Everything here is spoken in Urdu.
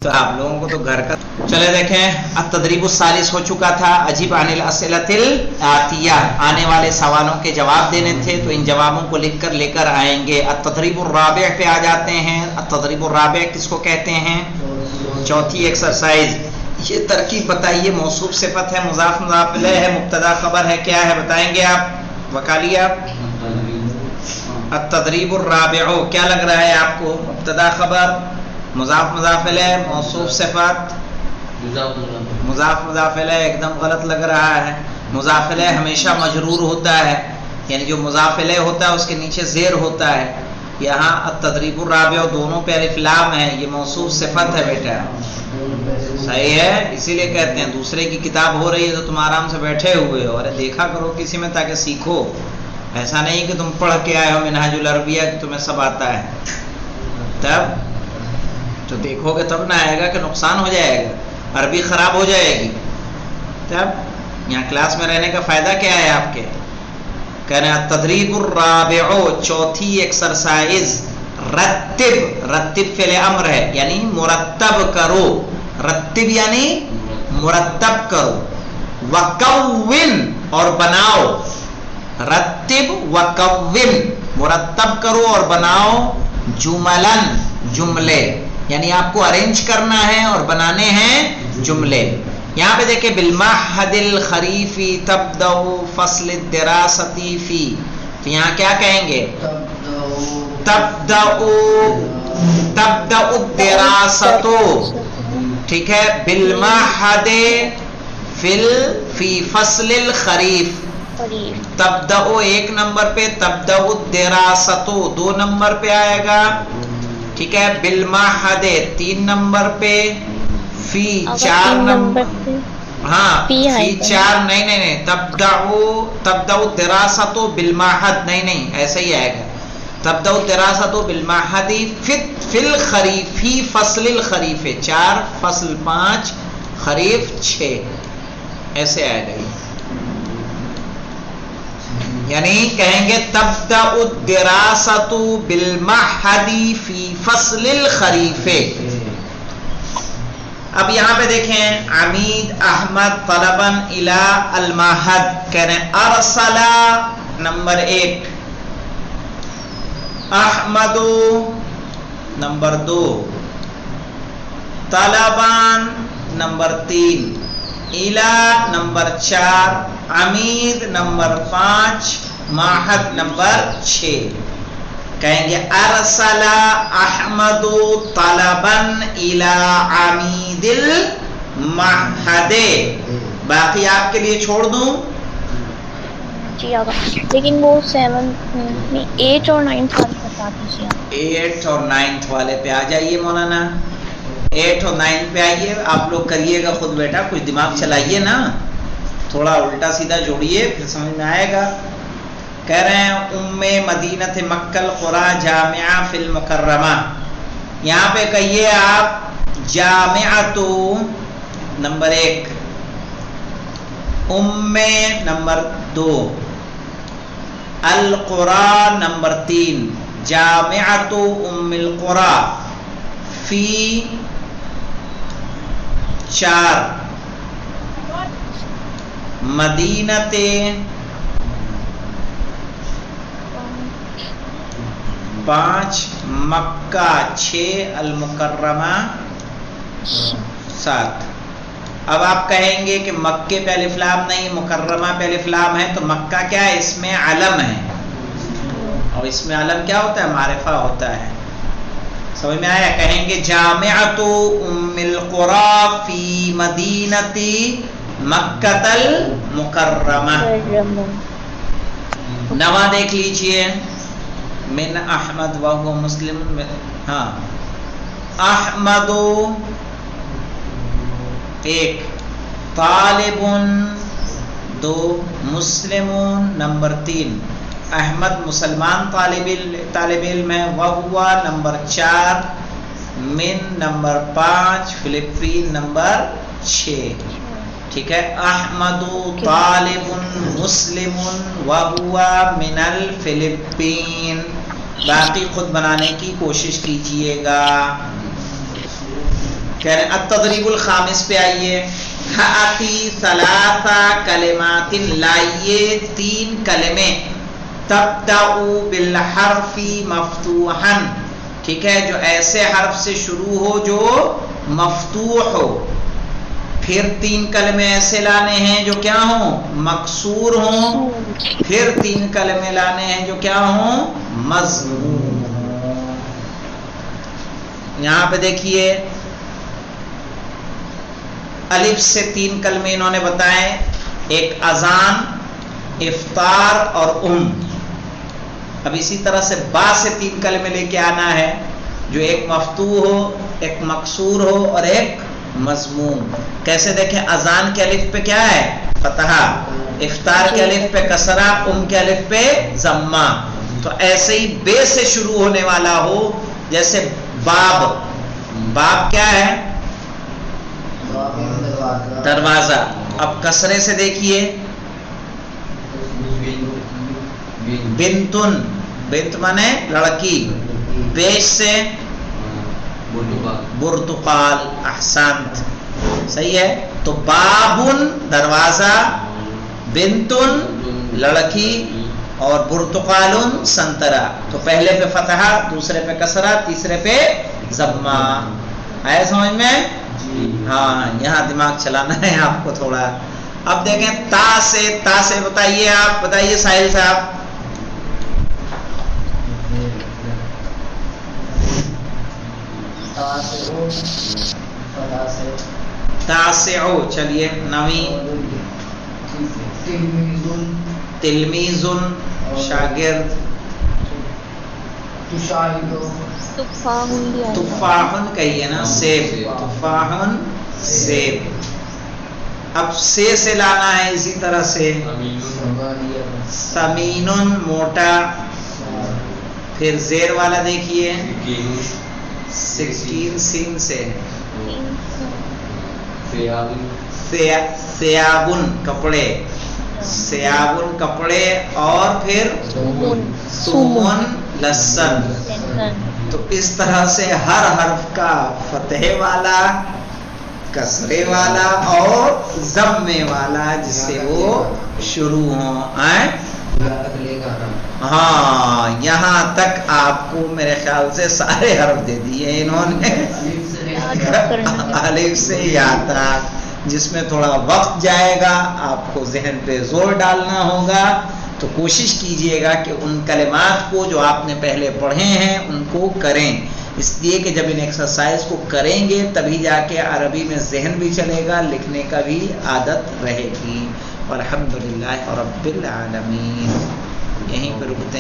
تو آپ لوگوں کو تو گھر کا. چلے دیکھیں التدریب الثالث ہو چکا تھا. اجیب عن الاسئلۃ الآتیہ، آنے والے سوالوں کے جواب دینے تھے، تو ان جوابوں کو لکھ کر لے کر آئیں گے. التدریب الرابع پہ آ جاتے ہیں. التدریب الرابع کس کو کہتے ہیں؟ چوتھی ایکسرسائز. یہ ترکیب بتائیے. موصوف صفت ہے، مضاف مضاف الیہ ہے، مبتدا خبر ہے، کیا ہے بتائیں گے آپ؟ وکالیہ. التدریب الرابع کیا لگ رہا ہے آپ کو؟ مبتدا خبر، مضاف مضاف الیہ، موصوف صفت، مضاف مضاف الیہ. ایک دم غلط لگ رہا ہے. مضاف الیہ ہمیشہ مجرور ہوتا ہے، یعنی جو مضاف الیہ ہوتا ہے اس کے نیچے زیر ہوتا ہے. یہاں التدریب الرابع دونوں پہ الف لام ہے، یہ موصوف صفت ہے بیٹا. صحیح ہے، اسی لیے کہتے ہیں دوسرے کی کتاب ہو رہی ہے تو تم آرام سے بیٹھے ہوئے ہو. ارے دیکھا کرو کسی میں تاکہ سیکھو. ایسا نہیں کہ تم پڑھ کے آئے ہو منہاج العربیہ کہ تمہیں سب آتا ہے. تب تو دیکھو گے تب نہ آئے گا کہ نقصان ہو جائے گا، عربی خراب ہو جائے گی. تب یہاں کلاس میں رہنے کا فائدہ کیا ہے آپ کے؟ کہہ رہے ہیں التدریب الرابع چوتھی ایکسرسائز. رتب، رتب فعل امر ہے یعنی مرتب کرو. رتب یعنی مرتب کرو. وکون اور بناؤ. رتب وکون مرتب کرو اور بناؤ. جملن جملے، یعنی آپ کو ارینج کرنا ہے اور بنانے ہیں جملے. یہاں پہ دیکھیں بالمعہد الخریفی تبدأ فصل الدراست فی، تو یہاں کیا کہیں گے؟ تبدأ الدراست، ٹھیک ہے. بالمعہد فی فصل الخریف. تبدأ ایک نمبر پہ، تبدأ الدراست دو نمبر پہ آئے گا، ٹھیک ہے. بالمعہد تین نمبر پہ، فی چار نمبر، ہاں فی چار نہیں تبدأ الدراست بالمعہد نہیں ایسا ہی آئے گا. تبدأ الدراست بالمعہد فی الخریف، فی فصل الخریف چار، فصل پانچ، خریف چھ، ایسے آئے گا. یعنی کہیں گے تبدأ الدراست بالمعہد فی فصل الخریف. اب یہاں پہ دیکھیں عمید احمد طلباً الی المعہد، کہہ رہے ہیں ارسلا نمبر ایک، احمد نمبر دو، طلباً نمبر تین، الی نمبر چار، عمید نمبر پانچ، معہد نمبر چھ. کہیں گے ارسل احمد طلباً الی عمید المعہد. باقی آپ کے لیے چھوڑ دوں؟ جی آگا، لیکن وہ 8 اور 9 والے بتا دیجیے. 8 اور 9 والے پہ آ جائیے مولانا. 8 اور 9 پہ آئیے. آپ لوگ کریے گا خود بیٹا، کچھ دماغ چلائیے نا، تھوڑا الٹا سیدھا جوڑیے پھر سمجھ میں آئے گا. کہہ رہے ہیں ام مدینہ مکہ القریٰ جامعہ فی المکرمہ. یہاں پہ کہیے آپ جامعۃ نمبر ایک، ام نمبر دو، القریٰ نمبر تین. جامعۃ ام القریٰ فی چار، مدینہ پانچ، مکہ چھ، المکرمہ سات. اب آپ کہیں گے کہ مکے پہ الف لام نہیں، مکرمہ پہ الف لام ہے، تو مکہ کیا ہے؟ اس میں علم ہے، اور اس میں علم کیا ہوتا ہے؟ معرفہ ہوتا ہے. سمجھ میں آیا؟ کہیں گے جامعۃ ام القریٰ فی مدینۃ مکہ المکرمہ. نوا دیکھ لیجئے. من احمد وهو مسلم، ہاں احمد ایک، طالب دو، مسلم نمبر تین. احمد مسلمان طالب علم ہے. وہو نمبر چار، من نمبر پانچ، فلپین نمبر چھ. ٹھیک ہے. احمد طالب مسلم وہو من الفلپین. باقی خود بنانے کی کوشش کیجئے گا. کہہ رہے ہیں التدریب الخامس پہ آئیے. ہاتی ثلاثہ کلمات، لائیے 3 کلمے. تبدأ بالحرف مفتوحا، ٹھیک ہے، جو ایسے حرف سے شروع ہو جو مفتوح ہو. پھر 3 کلمے ایسے لانے ہیں جو کیا ہوں؟ مکسور ہوں. پھر 3 کلمے لانے ہیں جو کیا ہوں؟ مضموم. یہاں پہ دیکھیے الف سے 3 کلمے انہوں نے بتائے، ایک اذان، افطار اور اب اسی طرح سے با سے 3 کلمے لے کے آنا ہے جو ایک مفتوح ہو، ایک مکسور ہو اور ایک مضموم. کیسے دیکھیں؟ اذان کے الف پہ کیا ہے؟ فتحہ، افطار کے الف پہ کسرہ، کے الف پہ ضمہ. تو ایسے ہی بے سے شروع ہونے والا ہو، جیسے باب. باب کیا ہے؟ دروازہ. اب کسرے سے دیکھیے بنتن، بنت مانے لڑکی. بیش سے برتقال. احسنت، صحیح ہے. تو بابن دروازہ، بنتن لڑکی اور برتقالن سنترا. تو پہلے پہ فتحہ، دوسرے پہ کسرہ، تیسرے پہ ضمہ. آیا سمجھ میں؟ ہاں، یہاں دماغ چلانا ہے آپ کو تھوڑا. اب دیکھیں تا سے بتائیے، آپ بتائیے ساحل صاحب. تاسعو، چلیے. 9ویں تلمیذن شاگرد. تفاحن کہیے نا، سیب. تفاحن سیب. اب سے لانا ہے اسی طرح سے. سمینن موٹا. پھر زیر والا دیکھیے سکین، سین سے. سیابن کپڑے، سیابن کپڑے. اور پھر سومن لہسن. تو اس طرح سے ہر حرف کا فتحے والا، کسرے والا اور ضمے والا جس سے وہ شروع ہوں. ہاں، یہاں تک آپ کو میرے خیال سے سارے حرف دے دیے انہوں نے. الف سے یا تک، جس میں تھوڑا وقت جائے گا، آپ کو ذہن پہ زور ڈالنا ہوگا. تو کوشش کیجئے گا کہ ان کلمات کو جو آپ نے پہلے پڑھے ہیں ان کو کریں، اس لیے کہ جب ان ایکسرسائز کو کریں گے تبھی جا کے عربی میں ذہن بھی چلے گا، لکھنے کا بھی عادت رہے گی. والحمدللہ رب العالمین. یہیں پہ رکتے ہیں.